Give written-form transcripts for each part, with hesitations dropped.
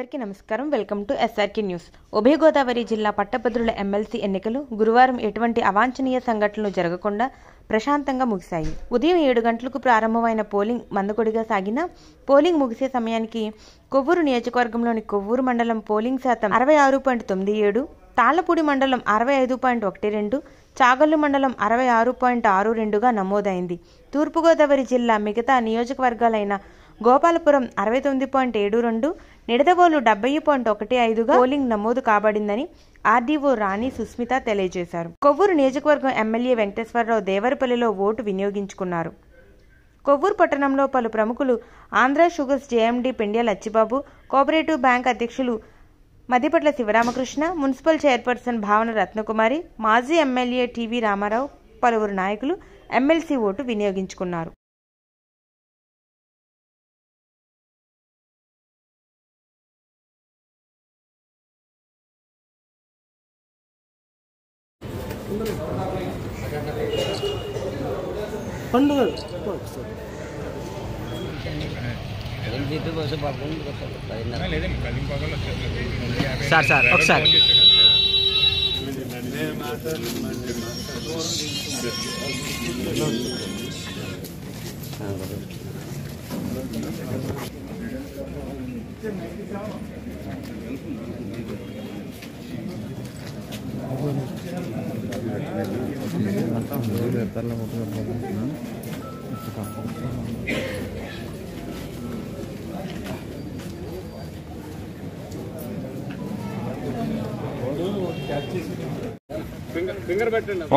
అందరికీ నమస్కారం. Welcome to SRK news. ఉభయ గోదావరి జిల్లా పట్టభద్రుల ఎమ్మెల్సీ ఎన్నికలు గురువారం ఎటువంటి అవాంఛనీయ సంఘటనలు జరగకుండా ప్రశాంతంగా ముగిశాయి. ఉదయం 7 గంటలకు ప్రారంభమైన పోలింగ్ మందకొడిగా సాగిన పోలింగ్ ముగిసే సమయానికి కొవ్వూరు నియోజకవర్గంలోని కొవ్వూరు మండలం పోలింగ్ శాతం 66.97, తాళ్లపూడి మండలం 65.12, చాగల్లు మండలం 66.62గా నమోదైంది. తూర్పుగోదావరి జిల్లా మిగతా నియోజకవర్గాలైన గోపాలపురం 69.72, నిడదవోలు 70.15గా పోలింగ్ నమోదు కాబడిందని ఆర్డీఓ రాణి సుస్మిత తెలియజేశారు. కొవ్వూరు నియోజకవర్గం ఎమ్మెల్యే వెంకటేశ్వరరావు దేవరపల్లిలో ఓటు వినియోగించుకున్నారు. కొవ్వూరు పట్టణంలో పలు ప్రముఖులు, Andhra Sugars JMD Pendyala Lachchibabu, cooperative bank అధ్యక్షులు మదిపట్ల శివరామకృష్ణ, మున్సిపల్ చైర్పర్సన్ భావన రత్నకుమారి, మాజీ ఎమ్మెల్యే టీవీ రామారావు, పలువురు నాయకులు ఎమ్మెల్సీ ఓటు వినియోగించుకున్నారు. సార్ ఒకసారి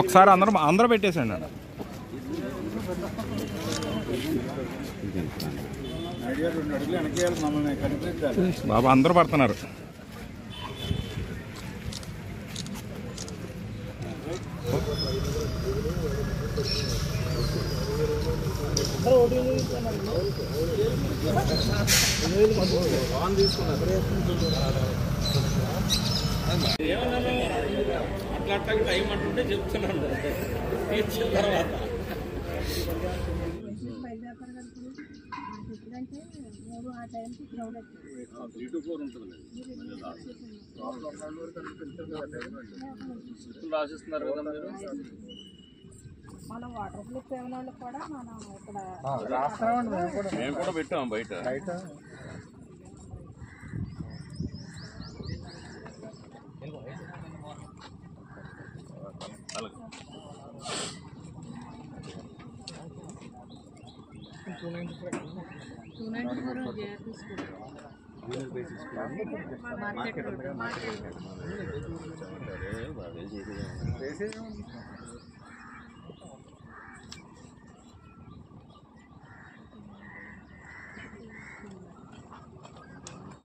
ఒకసారి అందరూ పెట్టేసండి బాబా, అందరూ పడుతున్నారు. అట్లా టైం అంటుంటే చెప్తున్నాను తర్వాత రాసిస్తున్నారు కదా మీరు. మనం వాటర్ ప్రూఫ్ ఏమన్నా కూడా మనం ఇక్కడ మేము కూడా పెట్టాము బయట. మార్కెట్